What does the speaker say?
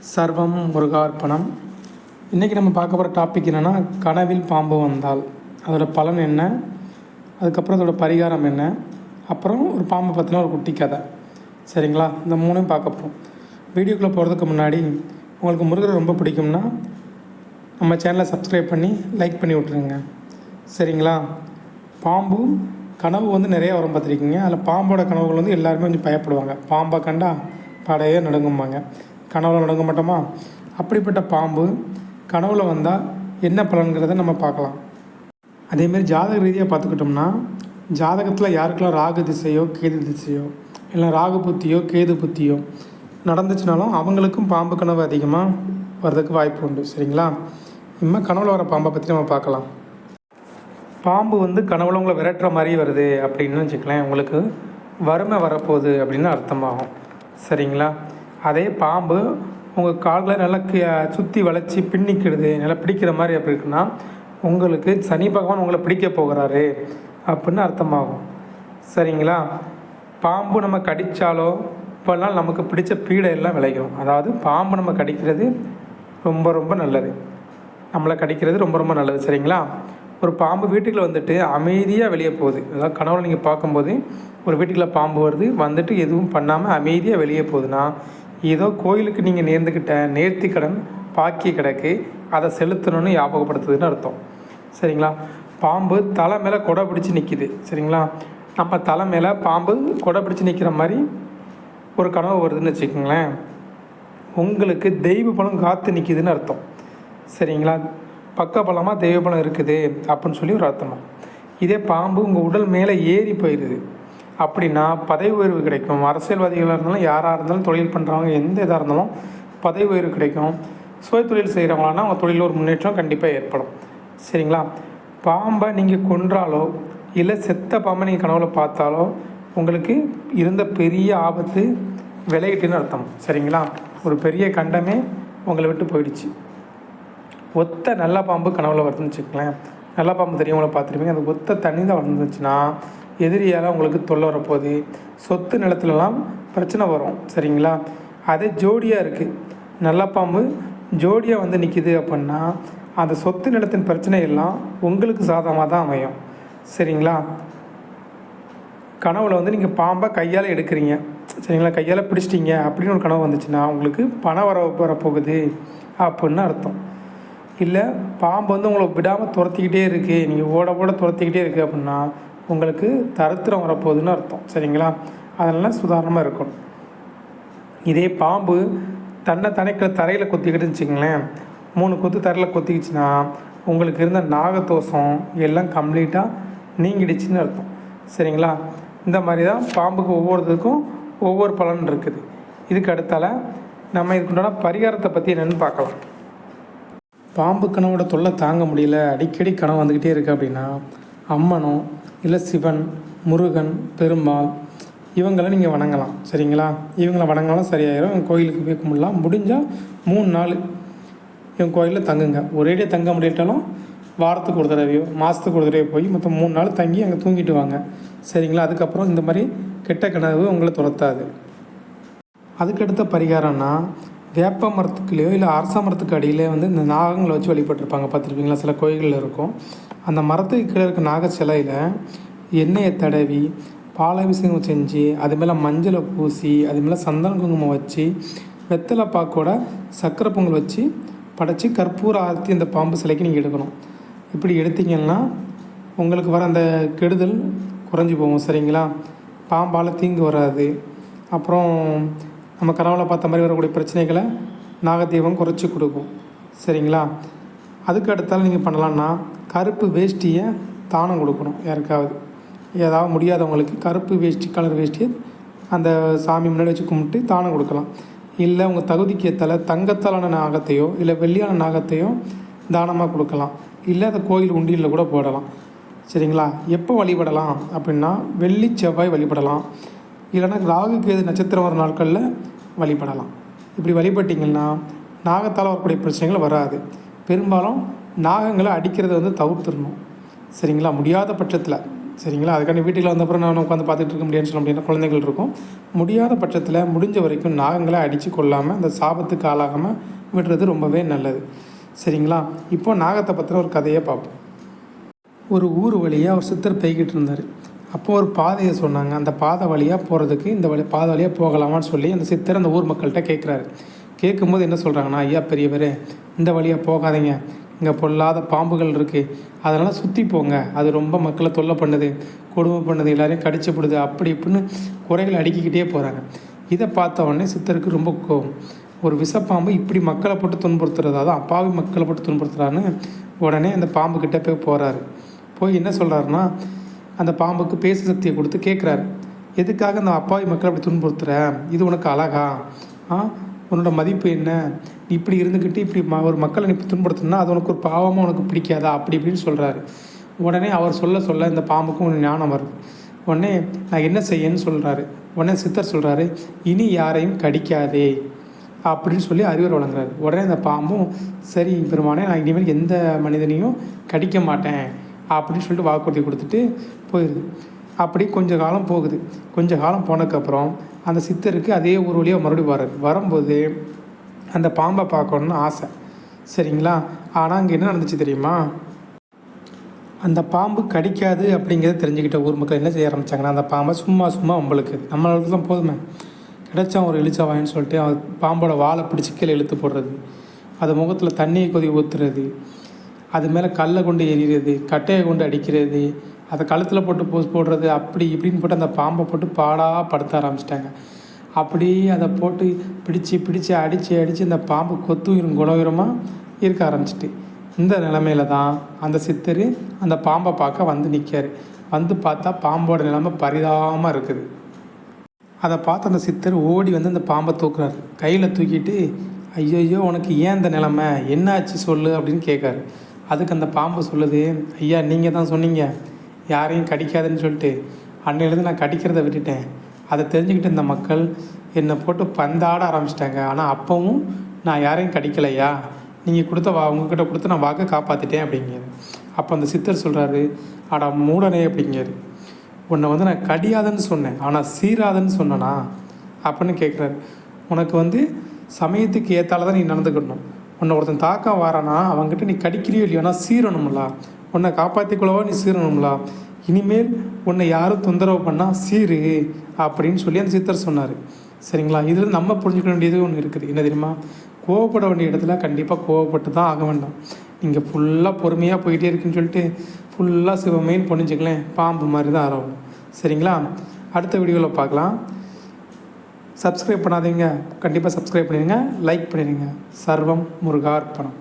சர்வம் முருகார்ப்பணம். இன்றைக்கி நம்ம பார்க்க போகிற டாபிக் என்னென்னா, கனவில் பாம்பு வந்தால் அதோட பலன் என்ன, அதுக்கப்புறம் அதோட பரிகாரம் என்ன, அப்புறம் ஒரு பாம்பை பற்றின ஒரு குட்டி கதை. சரிங்களா? இந்த மூணையும் பார்க்க போகிறோம். வீடியோக்குள்ளே போகிறதுக்கு முன்னாடி உங்களுக்கு முருகரை ரொம்ப பிடிக்கும்னா நம்ம சேனலை சப்ஸ்கிரைப் பண்ணி லைக் பண்ணி விட்ருங்க. சரிங்களா? பாம்பு கனவு நிறையா வரும் பார்த்துருக்கீங்க. அதில் பாம்போட கனவுகள் எல்லாருமே கொஞ்சம் பயப்படுவாங்க. பாம்பை கண்டா படையே நடுங்கும்பாங்க. கனவுல நடுங்க மாட்டோமா? அப்படிப்பட்ட பாம்பு கனவுல வந்தால் என்ன பலன்கிறத நம்ம பார்க்கலாம். அதேமாரி ஜாதக ரீதியாக பார்த்துக்கிட்டோம்னா, ஜாதகத்தில் யாருக்கெல்லாம் ராகு திசையோ கேது திசையோ இல்லை ராகு புத்தியோ கேது புத்தியோ நடந்துச்சுனாலும் அவங்களுக்கும் பாம்பு கனவு அதிகமாக வர்றதுக்கு வாய்ப்பு உண்டு. சரிங்களா? இனிமேல் கனவுல வர பாம்பை பற்றி நம்ம பார்க்கலாம். பாம்பு கனவுல உங்களை விரட்டுற மாதிரி வருது அப்படின்னு வச்சுக்கலாம், உங்களுக்கு வறுமை வரப்போகுது அப்படின்னு அர்த்தமாகும். சரிங்களா? அதே பாம்பு உங்கள் கால்களை நல்லா சுற்றி வளைச்சி பின்னிக்கிடுது, நல்லா பிடிக்கிற மாதிரி அப்படி இருக்குன்னா உங்களுக்கு சனி பகவான் உங்களை பிடிக்க போகிறாரு அப்படின்னு அர்த்தமாகும். சரிங்களா? பாம்பு நம்ம கடித்தாலோ இப்போல்லாம் நமக்கு பிடிச்ச பீடை எல்லாம் விளையும். அதாவது பாம்பு நம்ம கடிக்கிறது ரொம்ப ரொம்ப நல்லது. நம்மளை கடிக்கிறது ரொம்ப ரொம்ப நல்லது. சரிங்களா? ஒரு பாம்பு வீட்டுக்குள்ளே அமைதியாக வெளியே போகுது. அதாவது கனவுல நீங்கள் பார்க்கும்போது ஒரு வீட்டுக்குள்ளே பாம்பு வந்துட்டு எதுவும் பண்ணாமல் அமைதியாக வெளியே போகுதுன்னா, ஏதோ கோயிலுக்கு நீங்கள் நேர்ந்துக்கிட்ட நேர்த்தி கடன் பாக்கி கிடக்கு, அதை செலுத்தணும்னு ஞாபகப்படுத்துதுன்னு அர்த்தம். சரிங்களா? பாம்பு தலை மேலே கொடை பிடிச்சி நிற்கிது. சரிங்களா? நம்ம தலை மேலே பாம்பு கொடை பிடிச்சி நிற்கிற மாதிரி ஒரு கனவு வருதுன்னு வச்சுக்கோங்களேன், உங்களுக்கு தெய்வ பலம் காத்து நிற்கிதுன்னு அர்த்தம். சரிங்களா? பக்க பலமாக தெய்வ பலம் இருக்குது அப்படின்னு சொல்லி ஒரு அர்த்தமா. இதே பாம்பு உங்கள் உடல் மேலே ஏறி போயிடுது அப்படின்னா பதவி உயர்வு கிடைக்கும். அரசியல்வாதிகளாக இருந்தாலும் யாராக இருந்தாலும் தொழில் பண்ணுறவங்க எந்த இதாக இருந்தாலும் பதவி உயர்வு கிடைக்கும். சுய தொழில் செய்கிறவங்களானா அவங்க தொழிலில் ஒரு முன்னேற்றம் கண்டிப்பாக ஏற்படும். சரிங்களா? பாம்பை நீங்கள் கொன்றாலோ இல்லை செத்த பாம்பை நீங்கள் கனவுல பார்த்தாலோ உங்களுக்கு இருந்த பெரிய ஆபத்து விலகிட்டுன்னு அர்த்தம். சரிங்களா? ஒரு பெரிய கண்டமே உங்களை விட்டு போயிடுச்சு. ஒத்த நல்ல பாம்பு கனவுல வருதுன்னு வச்சுக்கலேன், நல்ல பாம்பு தெரியவங்கள பார்த்துருப்பீங்க. அந்த ஒத்த தண்ணி தான் வந்துச்சுன்னா எதிரியால் உங்களுக்கு தொல்லை வரப்போகுது, சொத்து நிலத்துலலாம் பிரச்சனை வரும். சரிங்களா? அதே ஜோடியாக இருக்குது, நல்ல பாம்பு ஜோடியாக நிற்கிது அப்படின்னா அந்த சொத்து நிலத்தின் பிரச்சனை எல்லாம் உங்களுக்கு சாதகமாக தான் அமையும். சரிங்களா? கனவுல நீங்கள் பாம்பை கையால் எடுக்கிறீங்க. சரிங்களா? கையால் பிடிச்சிட்டிங்க அப்படின்னு ஒரு கனவு வந்துச்சுன்னா உங்களுக்கு பணம் வரப்போகுது அப்படின்னு அர்த்தம். இல்லை பாம்பு உங்களை விடாமல் துரத்திக்கிட்டே இருக்குது, நீங்கள் ஓட துரத்திக்கிட்டே இருக்குது அப்படின்னா உங்களுக்கு தரித்திரம் வரப்போகுதுன்னு அர்த்தம். சரிங்களா? அதெல்லாம் சுதாரணமாக இருக்கணும். இதே பாம்பு தன்னை தரையில் கொத்திக்கிட்டு வச்சுக்கங்களேன், 3 கொத்து தரையில் கொத்திக்கிச்சுன்னா உங்களுக்கு இருந்த நாகதோஷம் எல்லாம் கம்ப்ளீட்டாக நீங்கிடுச்சுன்னு அர்த்தம். சரிங்களா? இந்த மாதிரி தான் பாம்புக்கு ஒவ்வொருத்துக்கும் ஒவ்வொரு பலன் இருக்குது. இதுக்கு அடுத்தால நம்ம இதுக்குண்டான பரிகாரத்தை பற்றி என்னென்னு பார்க்கலாம். பாம்பு கனவோட தொல்லை தாங்க முடியல, அடிக்கடி கனவு வந்துக்கிட்டே இருக்குது அப்படின்னா அம்மனோ இல்லை சிவன், முருகன், பெருமாள் இவங்களை நீங்கள் வணங்கலாம். சரிங்களா? இவங்களை வணங்கினாலும் சரியாயிடும். இவங்க கோயிலுக்கு போய் கும்பிடலாம். முடிஞ்சால் 3 நாள் இவங்க கோயிலில் தங்குங்க. ஒரேடியாக தங்க முடியட்டாலும் வாரத்துக்கு ஒரு தடவையோ மாதத்துக்கு ஒரு தடவையோ போய் மொத்தம் 3 நாள் தங்கி அங்கே தூங்கிட்டு வாங்க. சரிங்களா? அதுக்கப்புறம் இந்த மாதிரி கெட்ட கனவு உங்களை துரத்தாது. அதுக்கடுத்த பரிகாரம்னா, வேப்ப மரத்துக்குள்ளேயோ இல்லை அரச மரத்துக்கு அடியிலே இந்த நாகங்களை வச்சு வழிபட்டிருப்பாங்க. பார்த்துருப்பீங்களா? சில கோயில்களில் இருக்கும். அந்த மரத்துக்கு கீழே இருக்க நாக சிலையில் எண்ணெயை தடவி பாலாபிஷேகம் செஞ்சு அது மேலே மஞ்சளை பூசி அது மேலே சந்தன குங்குமம் வச்சு வெத்தலை பாக்கோட சக்கரை பொங்கல் வச்சு படைச்சி கற்பூர ஆரத்தி அந்த பாம்பு சிலைக்கு நீங்கள் எடுக்கணும். இப்படி எடுத்தீங்கன்னா உங்களுக்கு வர அந்த கெடுதல் குறைஞ்சி போகும். சரிங்களா? பாம்பால் தீங்கு வராது. அப்புறம் நம்ம கனவுல பார்த்த மாதிரி வரக்கூடிய பிரச்சனைகளை நாகதெய்வம் குறைச்சி கொடுக்கும். சரிங்களா? அதுக்கு அடுத்தாலும் நீங்கள் பண்ணலான்னா கருப்பு வேஷ்டியை தானம் கொடுக்கணும். யாருக்காவது ஏதாவது முடியாதவங்களுக்கு கருப்பு வேஷ்டி கலர் வேஷ்டியை அந்த சாமி முன்னாடி வச்சு கும்பிட்டு தானம் கொடுக்கலாம். இல்லை உங்கள் தகுதிக்கு ஏற்றால தங்கத்தாலான நாகத்தையோ இல்லை வெள்ளியான நாகத்தையோ தானமாக கொடுக்கலாம். இல்லை அதை கோயில் உண்டியில் கூட போடலாம். சரிங்களா? எப்போ வழிபடலாம் அப்படின்னா வெள்ளி செவ்வாய் வழிபடலாம். இல்லைன்னா ராகு கேது நட்சத்திரம் வர நாட்களில் வழிபடலாம். இப்படி வழிபட்டிங்கன்னா நாகத்தால் வரக்கூடிய பிரச்சனைகள் வராது. பெரும்பாலும் நாகங்களை அடிக்கிறத தவிர்த்துடணும். சரிங்களா? முடியாத பட்சத்தில் சரிங்களா. அதுக்காண்டி வீட்டுக்குள்ள வந்தப்புறம் நான் உட்காந்து பார்த்துட்டு இருக்க முடியாதுன்னு சொல்ல முடியாது, குழந்தைகள் இருக்கும். முடியாத பட்சத்தில் முடிஞ்ச வரைக்கும் நாகங்களை அடித்து கொள்ளாமல் அந்த சாபத்துக்கு ஆளாகாமல் விடுறது ரொம்பவே நல்லது. சரிங்களா. இப்போ நாகத்தை பற்றின ஒரு கதையை பார்ப்போம். ஒரு ஊர் வழியாக ஒரு சித்தர் போய்கிட்டு இருந்தார். அப்போது ஒரு பாதையை சொன்னாங்க. அந்த பாதை வழியாக போகிறதுக்கு இந்த பாதை வழியாக போகலாமான்னு சொல்லி அந்த சித்தர் அந்த ஊர் மக்கள்கிட்ட கேட்குறாரு. கேட்கும்போது என்ன சொல்கிறாங்கன்னா, ஐயா பெரியவர், இந்த வழியாக போகாதீங்க, இங்கே பொல்லாத பாம்புகள் இருக்குது, அதனால் சுற்றி போங்க, அது ரொம்ப மக்களை தொல்லை பண்ணுது, கொடுமை பண்ணுது, எல்லோரையும் கடிச்சுப்படுது, அப்படி இப்படின்னு குறைகளை அடுக்கிக்கிட்டே போகிறாங்க. இதை பார்த்த உடனே சித்தருக்கு ரொம்ப கோவம். ஒரு விஷப்பாம்பு இப்படி மக்களை போட்டு துன்புறுத்துறதா தான், அப்பாவி மக்களை போட்டு துன்புறுத்துறான்னு உடனே அந்த பாம்புக்கிட்ட போய் போகிறாரு. போய் என்ன சொல்கிறாருன்னா, அந்த பாம்புக்கு பேசு சக்தியை கொடுத்து கேட்குறாரு, எதுக்காக அந்த அப்பாவி மக்களை அப்படி துன்புறுத்துற, இது உனக்கு அழகா, உன்னோட மதிப்பு என்ன, நீ இப்படி இருந்துக்கிட்டு இப்படி ஒரு மக்களை நீ துன்புறுத்துனா அது உனக்கு ஒரு பாவமாக உனக்கு பிடிக்காதா, அப்படி இப்படின்னு சொல்கிறாரு. உடனே அவர் சொல்ல இந்த பாம்புக்கும் ஒரு ஞானம் வருது. உடனே நான் என்ன செய்யன்னு சொல்கிறாரு. உடனே சித்தர் சொல்கிறாரு, இனி யாரையும் கடிக்காதே அப்படின்னு சொல்லி அறிவுரை வழங்குறாரு. உடனே அந்த பாம்பும் சரி பெருமானே, நான் இனிமேல் எந்த மனிதனையும் கடிக்க மாட்டேன் அப்படின்னு சொல்லிட்டு வாக்குறுதி கொடுத்துட்டு போயிடுது. அப்படி கொஞ்சம் காலம் போகுது. கொஞ்சம் காலம் போனதுக்கப்புறம் அந்த சித்தருக்கு அதே ஊர் வழியாக மறுபடியும் வர்றாரு. வரும்போது அந்த பாம்பை பார்க்கணுன்னு ஆசை. சரிங்களா. ஆனால் அங்கே என்ன நடந்துச்சு தெரியுமா, அந்த பாம்பு கடிக்காது அப்படிங்கிறத தெரிஞ்சுக்கிட்ட ஊர் மக்கள் என்ன செய்ய ஆரம்பித்தாங்கன்னா, அந்த பாம்பை சும்மா உங்களுக்கு நம்மளுக்கு தான் போதுமே, கிடைச்சா ஒரு இழுச்சா வாயின்னு சொல்லிட்டு அவன் பாம்போட வாழை பிடிச்சி கீழே இழுத்து போடுறது, அது முகத்தில் தண்ணியை கொதி ஊற்றுறது, அது மேலே கல்லை கொண்டு எறிகிறது, கட்டையை கொண்டு அடிக்கிறது, அதை கழுத்தில் போட்டு போடுறது, அப்படி இப்படின்னு போட்டு அந்த பாம்பை போட்டு பாடாக படுத்த ஆரம்பிச்சிட்டாங்க. அப்படி அதை போட்டு பிடிச்சி அடித்து அந்த பாம்பு கொத்துயிரும் குணவீரமாக இருக்க ஆரம்பிச்சிட்டு, இந்த நிலமையில தான் அந்த சித்தர் அந்த பாம்பை பார்க்க வந்து நிற்கார். வந்து பார்த்தா பாம்போட நிலைமை பரிதாபமாக இருக்குது. அதை பார்த்து அந்த சித்தர் ஓடி வந்து அந்த பாம்பை தூக்குறாரு. கையில் தூக்கிட்டு, ஐயோ உனக்கு ஏன் இந்த நிலமை, என்னாச்சு சொல்லு அப்படின்னு கேட்காரு. அதுக்கு அந்த பாம்பு சொல்லுது, ஐயா நீங்கள் தான் சொன்னீங்க யாரையும் கடிக்காதுன்னு சொல்லிட்டு, அன்னையிலேருந்து நான் கடிக்கிறத விட்டுட்டேன். அதை தெரிஞ்சுக்கிட்டு இந்த மக்கள் என்னை போட்டு பந்தாட ஆரம்பிச்சிட்டாங்க. ஆனால் அப்போவும் நான் யாரையும் கடிக்கலையா, நீங்கள் உங்ககிட்ட கொடுத்த நான் வாக்கை காப்பாற்றிட்டேன் அப்படிங்கிறாரு. அப்போ அந்த சித்தர் சொல்கிறாரு, ஆடா மூடனே அப்படிங்கிறாரு, உன்னை வந்து நான் கடியாதன்னு சொன்னேன், ஆனால் சீராதன்னு சொன்னனா அப்படின்னு கேட்குறாரு. உனக்கு சமயத்துக்கு ஏற்றால தான் நீ நடந்துக்கணும். உன்னை ஒருத்தன் தாக்க வாரானா அவங்ககிட்ட நீ கடிக்கிறியோ இல்லையோனா சீரணும்லா, உன்னை காப்பாற்றிக்கொள்ளவோ நீ சீரணும்லா, இனிமேல் உன்னை யாரும் தொந்தரவு பண்ணால் சீரு அப்படின்னு சொல்லி அந்த சித்தர் சொன்னார். சரிங்களா. இதில் நம்ம புரிஞ்சுக்க வேண்டியது ஒன்று இருக்குது. என்ன தெரியுமா, கோவப்பட வேண்டிய இடத்துல கண்டிப்பாக கோவப்பட்டு தான் ஆக வேண்டாம். நீங்கள் ஃபுல்லாக பொறுமையாக போயிட்டே இருக்குன்னு சொல்லிட்டு ஃபுல்லாக சிவமைன்னு புரிஞ்சுக்கலேன், பாம்பு மாதிரி தான் ஆரம்பம். சரிங்களா. அடுத்த வீடியோவில் பார்க்கலாம். சப்ஸ்கிரைப் பண்ணாதீங்க, கண்டிப்பாக சப்ஸ்கிரைப் பண்ணிடுங்க, லைக் பண்ணிடுங்க. சர்வம் முருகார்ப்பணம்.